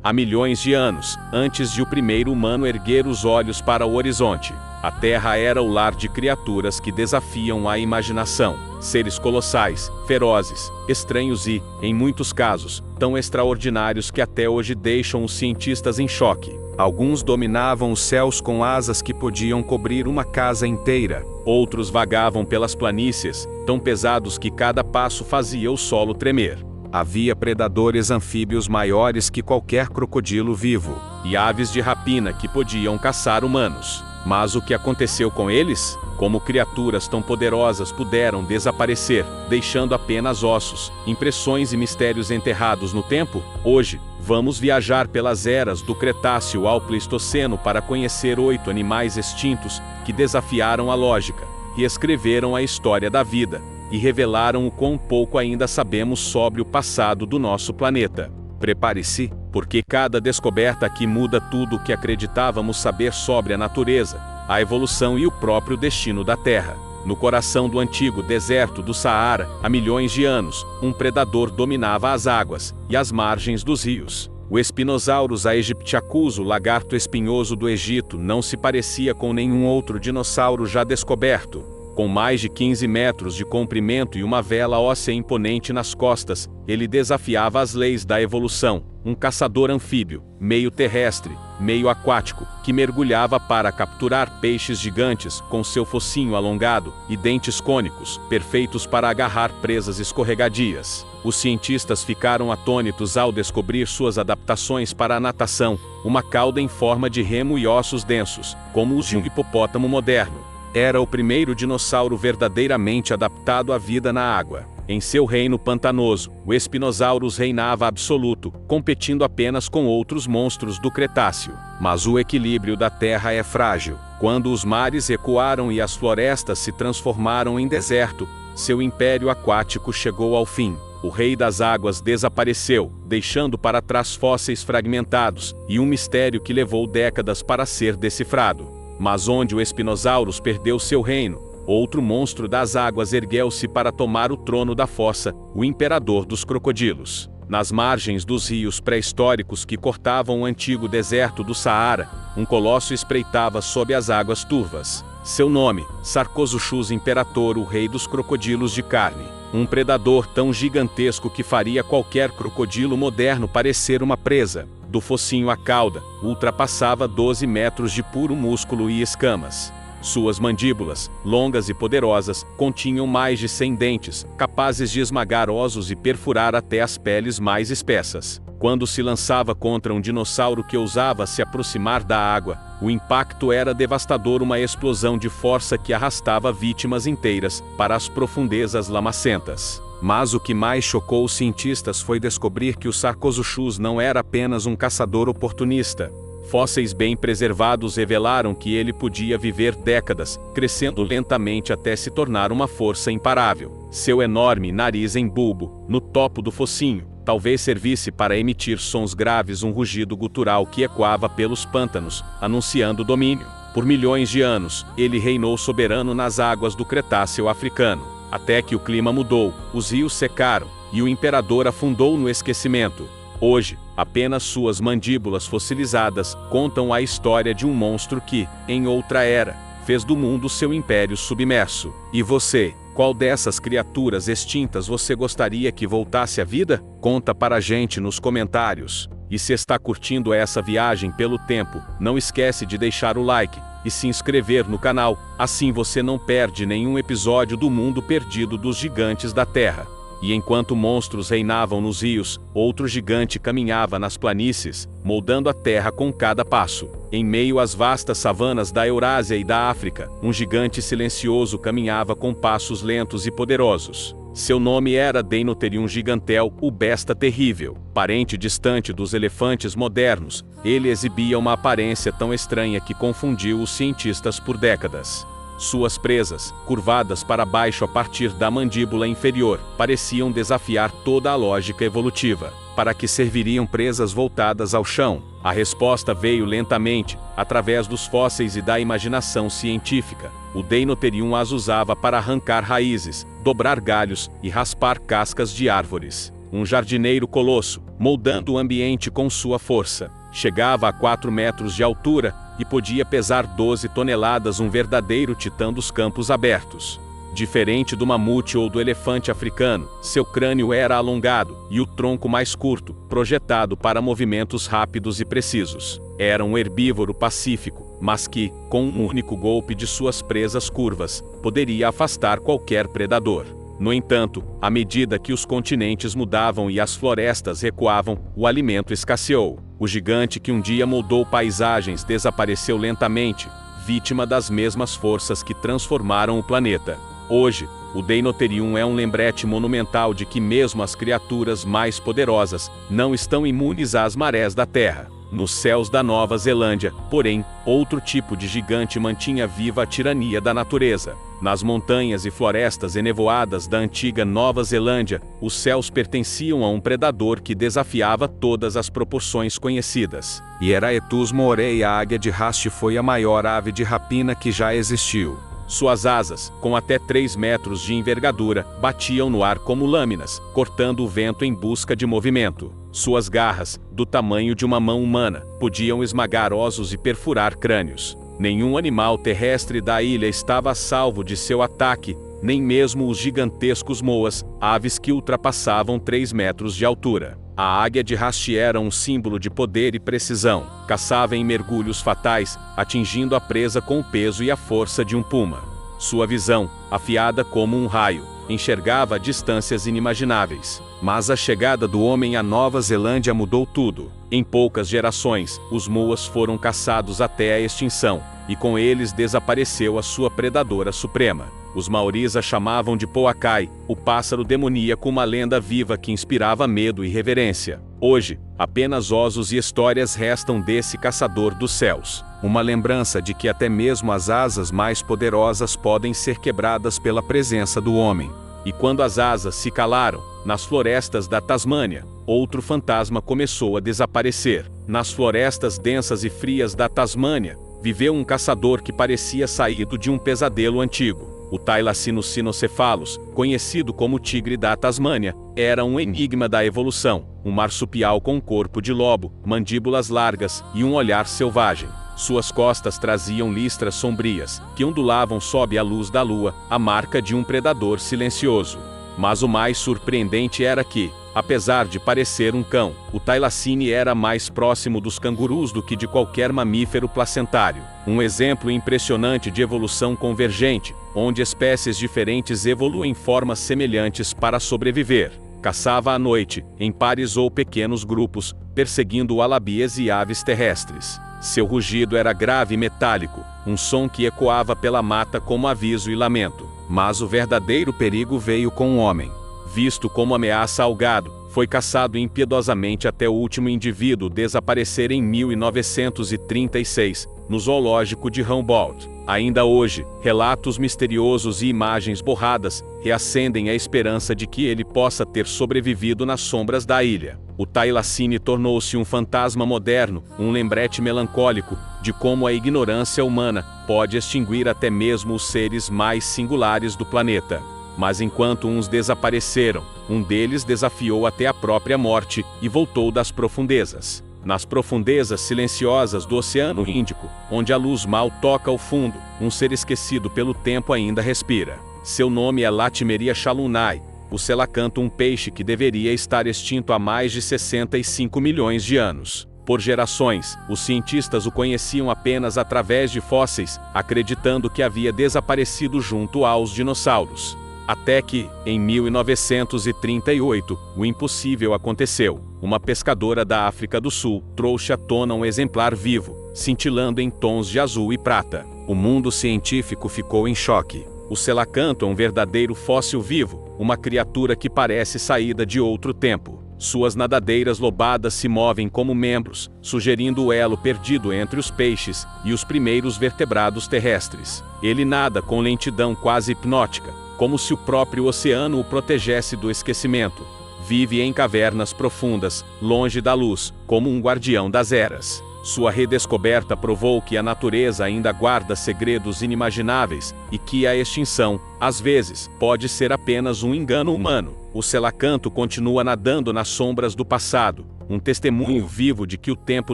Há milhões de anos, antes de o primeiro humano erguer os olhos para o horizonte, a Terra era o lar de criaturas que desafiam a imaginação. Seres colossais, ferozes, estranhos e, em muitos casos, tão extraordinários que até hoje deixam os cientistas em choque. Alguns dominavam os céus com asas que podiam cobrir uma casa inteira. Outros vagavam pelas planícies, tão pesados que cada passo fazia o solo tremer. Havia predadores anfíbios maiores que qualquer crocodilo vivo, e aves de rapina que podiam caçar humanos. Mas o que aconteceu com eles? Como criaturas tão poderosas puderam desaparecer, deixando apenas ossos, impressões e mistérios enterrados no tempo? Hoje, vamos viajar pelas eras do Cretáceo ao Pleistoceno para conhecer 8 animais extintos que desafiaram a lógica, reescreveram a história da vida e revelaram o quão pouco ainda sabemos sobre o passado do nosso planeta. Prepare-se, porque cada descoberta aqui muda tudo o que acreditávamos saber sobre a natureza, a evolução e o próprio destino da Terra. No coração do antigo deserto do Saara, há milhões de anos, um predador dominava as águas e as margens dos rios. O Spinosaurus aegyptiacus, o lagarto espinhoso do Egito, não se parecia com nenhum outro dinossauro já descoberto. Com mais de 15 metros de comprimento e uma vela óssea imponente nas costas, ele desafiava as leis da evolução, um caçador anfíbio, meio terrestre, meio aquático, que mergulhava para capturar peixes gigantes com seu focinho alongado e dentes cônicos, perfeitos para agarrar presas escorregadias. Os cientistas ficaram atônitos ao descobrir suas adaptações para a natação, uma cauda em forma de remo e ossos densos, como os de um hipopótamo moderno. Era o primeiro dinossauro verdadeiramente adaptado à vida na água. Em seu reino pantanoso, o Spinosaurus reinava absoluto, competindo apenas com outros monstros do Cretáceo. Mas o equilíbrio da Terra é frágil. Quando os mares recuaram e as florestas se transformaram em deserto, seu império aquático chegou ao fim. O rei das águas desapareceu, deixando para trás fósseis fragmentados e um mistério que levou décadas para ser decifrado. Mas onde o Spinosaurus perdeu seu reino, outro monstro das águas ergueu-se para tomar o trono da fossa, o imperador dos crocodilos. Nas margens dos rios pré-históricos que cortavam o antigo deserto do Saara, um colosso espreitava sob as águas turvas. Seu nome, Sarcosuchus Imperator, o rei dos crocodilos de carne. Um predador tão gigantesco que faria qualquer crocodilo moderno parecer uma presa. Do focinho à cauda, ultrapassava 12 metros de puro músculo e escamas. Suas mandíbulas, longas e poderosas, continham mais de 100 dentes, capazes de esmagar ossos e perfurar até as peles mais espessas. Quando se lançava contra um dinossauro que ousava se aproximar da água, o impacto era devastador, uma explosão de força que arrastava vítimas inteiras para as profundezas lamacentas. Mas o que mais chocou os cientistas foi descobrir que o Sarcosuchus não era apenas um caçador oportunista. Fósseis bem preservados revelaram que ele podia viver décadas, crescendo lentamente até se tornar uma força imparável. Seu enorme nariz em bulbo, no topo do focinho, talvez servisse para emitir sons graves, um rugido gutural que ecoava pelos pântanos, anunciando domínio. Por milhões de anos, ele reinou soberano nas águas do Cretáceo africano. Até que o clima mudou, os rios secaram, e o imperador afundou no esquecimento. Hoje, apenas suas mandíbulas fossilizadas contam a história de um monstro que, em outra era, fez do mundo seu império submerso. E você, qual dessas criaturas extintas você gostaria que voltasse à vida? Conta para a gente nos comentários. E se está curtindo essa viagem pelo tempo, não esquece de deixar o like e se inscrever no canal, assim você não perde nenhum episódio do Mundo Perdido dos Gigantes da Terra. E enquanto monstros reinavam nos rios, outro gigante caminhava nas planícies, moldando a terra com cada passo. Em meio às vastas savanas da Eurásia e da África, um gigante silencioso caminhava com passos lentos e poderosos. Seu nome era Deinotherium gigantel, o besta terrível. Parente distante dos elefantes modernos, ele exibia uma aparência tão estranha que confundiu os cientistas por décadas. Suas presas, curvadas para baixo a partir da mandíbula inferior, pareciam desafiar toda a lógica evolutiva. Para que serviriam presas voltadas ao chão? A resposta veio lentamente, através dos fósseis e da imaginação científica. O Deinotherium as usava para arrancar raízes, dobrar galhos e raspar cascas de árvores. um jardineiro colosso, moldando o ambiente com sua força. Chegava a 4 metros de altura e podia pesar 12 toneladas, um verdadeiro titã dos campos abertos. Diferente do mamute ou do elefante africano, seu crânio era alongado e o tronco mais curto, projetado para movimentos rápidos e precisos. Era um herbívoro pacífico, mas que, com um único golpe de suas presas curvas, poderia afastar qualquer predador. No entanto, à medida que os continentes mudavam e as florestas recuavam, o alimento escasseou. O gigante que um dia moldou paisagens desapareceu lentamente, vítima das mesmas forças que transformaram o planeta. Hoje, o Deinotherium é um lembrete monumental de que mesmo as criaturas mais poderosas não estão imunes às marés da Terra. Nos céus da Nova Zelândia, porém, outro tipo de gigante mantinha viva a tirania da natureza. Nas montanhas e florestas enevoadas da antiga Nova Zelândia, os céus pertenciam a um predador que desafiava todas as proporções conhecidas. Hieraaetus morei, a águia de Haste, foi a maior ave de rapina que já existiu. Suas asas, com até 3 metros de envergadura, batiam no ar como lâminas, cortando o vento em busca de movimento. Suas garras, do tamanho de uma mão humana, podiam esmagar ossos e perfurar crânios. Nenhum animal terrestre da ilha estava a salvo de seu ataque, nem mesmo os gigantescos moas, aves que ultrapassavam 3 metros de altura. A águia de Haste era um símbolo de poder e precisão. Caçava em mergulhos fatais, atingindo a presa com o peso e a força de um puma. Sua visão, afiada como um raio, enxergava distâncias inimagináveis. Mas a chegada do homem à Nova Zelândia mudou tudo. Em poucas gerações, os moas foram caçados até a extinção, e com eles desapareceu a sua predadora suprema. Os maoris a chamavam de Pouakai, o pássaro demoníaco, uma lenda viva que inspirava medo e reverência. Hoje, apenas ossos e histórias restam desse caçador dos céus. Uma lembrança de que até mesmo as asas mais poderosas podem ser quebradas pela presença do homem. E quando as asas se calaram, nas florestas da Tasmânia, outro fantasma começou a desaparecer. Nas florestas densas e frias da Tasmânia, viveu um caçador que parecia saído de um pesadelo antigo. O Thylacinus cynocephalus, conhecido como tigre da Tasmânia, era um enigma da evolução, um marsupial com corpo de lobo, mandíbulas largas e um olhar selvagem. Suas costas traziam listras sombrias, que ondulavam sob a luz da lua, a marca de um predador silencioso. Mas o mais surpreendente era que, apesar de parecer um cão, o Thylacine era mais próximo dos cangurus do que de qualquer mamífero placentário. Um exemplo impressionante de evolução convergente, onde espécies diferentes evoluem formas semelhantes para sobreviver. Caçava à noite, em pares ou pequenos grupos, perseguindo alabias e aves terrestres. Seu rugido era grave e metálico, um som que ecoava pela mata como aviso e lamento. Mas o verdadeiro perigo veio com o homem. Visto como ameaça ao gado, foi caçado impiedosamente até o último indivíduo desaparecer em 1936, no zoológico de Humboldt. Ainda hoje, relatos misteriosos e imagens borradas reacendem a esperança de que ele possa ter sobrevivido nas sombras da ilha. O Thylacine tornou-se um fantasma moderno, um lembrete melancólico de como a ignorância humana pode extinguir até mesmo os seres mais singulares do planeta. Mas enquanto uns desapareceram, um deles desafiou até a própria morte e voltou das profundezas. Nas profundezas silenciosas do Oceano Índico, onde a luz mal toca o fundo, um ser esquecido pelo tempo ainda respira. Seu nome é Latimeria chalunai, o selacanto, um peixe que deveria estar extinto há mais de 65 milhões de anos. Por gerações, os cientistas o conheciam apenas através de fósseis, acreditando que havia desaparecido junto aos dinossauros. Até que, em 1938, o impossível aconteceu. Uma pescadora da África do Sul trouxe à tona um exemplar vivo, cintilando em tons de azul e prata. O mundo científico ficou em choque. O selacanto é um verdadeiro fóssil vivo, uma criatura que parece saída de outro tempo. Suas nadadeiras lobadas se movem como membros, sugerindo o elo perdido entre os peixes e os primeiros vertebrados terrestres. Ele nada com lentidão quase hipnótica, como se o próprio oceano o protegesse do esquecimento. Vive em cavernas profundas, longe da luz, como um guardião das eras. Sua redescoberta provou que a natureza ainda guarda segredos inimagináveis e que a extinção, às vezes, pode ser apenas um engano humano. o selacanto continua nadando nas sombras do passado, um testemunho vivo de que o tempo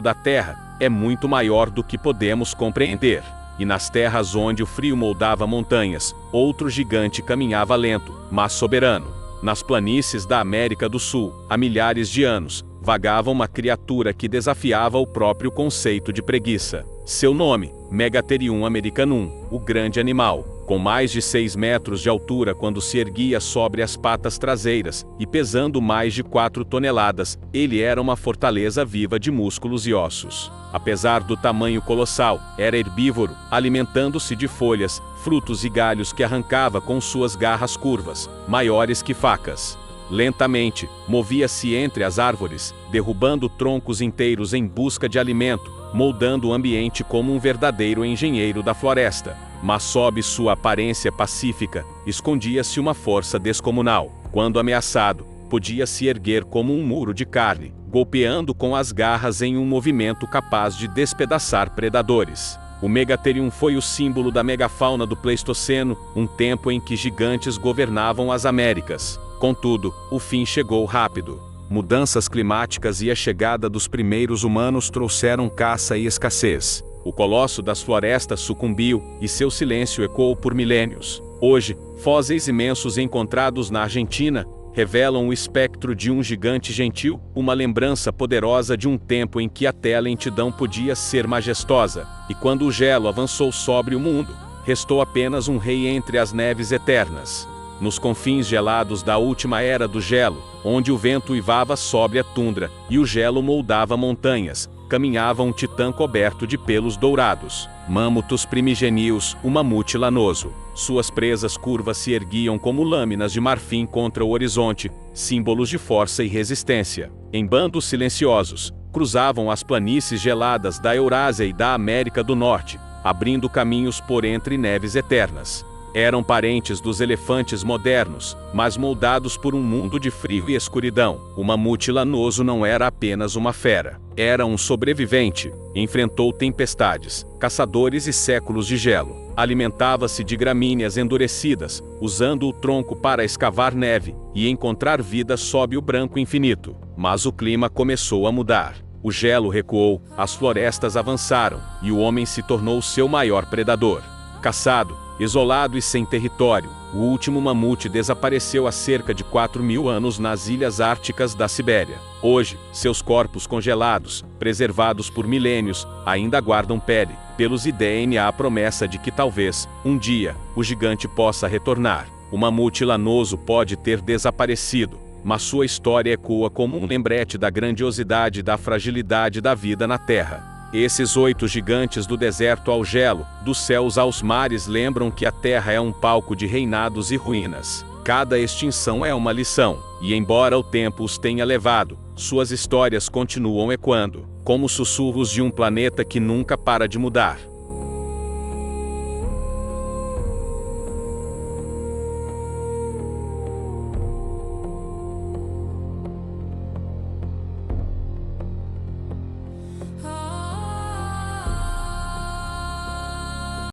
da Terra é muito maior do que podemos compreender. E nas terras onde o frio moldava montanhas, outro gigante caminhava lento, mas soberano. Nas planícies da América do Sul, há milhares de anos, vagava uma criatura que desafiava o próprio conceito de preguiça. Seu nome, Megatherium americanum, o grande animal, com mais de 6 metros de altura quando se erguia sobre as patas traseiras, e pesando mais de 4 toneladas, ele era uma fortaleza viva de músculos e ossos. Apesar do tamanho colossal, era herbívoro, alimentando-se de folhas, frutos e galhos que arrancava com suas garras curvas, maiores que facas. Lentamente, movia-se entre as árvores, derrubando troncos inteiros em busca de alimento, moldando o ambiente como um verdadeiro engenheiro da floresta. Mas sob sua aparência pacífica, escondia-se uma força descomunal. Quando ameaçado, podia se erguer como um muro de carne, golpeando com as garras em um movimento capaz de despedaçar predadores. O Megatherium foi o símbolo da megafauna do Pleistoceno, um tempo em que gigantes governavam as Américas. Contudo, o fim chegou rápido. Mudanças climáticas e a chegada dos primeiros humanos trouxeram caça e escassez. O colosso das florestas sucumbiu, e seu silêncio ecoou por milênios. Hoje, fósseis imensos encontrados na Argentina revelam o espectro de um gigante gentil, uma lembrança poderosa de um tempo em que até a lentidão podia ser majestosa, e quando o gelo avançou sobre o mundo, restou apenas um rei entre as neves eternas. Nos confins gelados da última era do gelo, onde o vento uivava sobre a tundra e o gelo moldava montanhas, caminhava um titã coberto de pelos dourados. Mâmutos primigenios, o mamute lanoso. Suas presas curvas se erguiam como lâminas de marfim contra o horizonte, símbolos de força e resistência. Em bandos silenciosos, cruzavam as planícies geladas da Eurásia e da América do Norte, abrindo caminhos por entre neves eternas. Eram parentes dos elefantes modernos, mas moldados por um mundo de frio e escuridão. O mamute lanoso não era apenas uma fera. Era um sobrevivente. Enfrentou tempestades, caçadores e séculos de gelo. Alimentava-se de gramíneas endurecidas, usando o tronco para escavar neve e encontrar vida sob o branco infinito. Mas o clima começou a mudar. O gelo recuou, as florestas avançaram, e o homem se tornou seu maior predador. Caçado, isolado e sem território, o último mamute desapareceu há cerca de 4.000 anos nas ilhas árticas da Sibéria. Hoje, seus corpos congelados, preservados por milênios, ainda guardam pele, pelos e DNA a promessa de que talvez, um dia, o gigante possa retornar. O mamute lanoso pode ter desaparecido, mas sua história ecoa como um lembrete da grandiosidade e da fragilidade da vida na Terra. Esses 8 gigantes do deserto ao gelo, dos céus aos mares lembram que a Terra é um palco de reinados e ruínas. Cada extinção é uma lição, e embora o tempo os tenha levado, suas histórias continuam ecoando, como sussurros de um planeta que nunca para de mudar.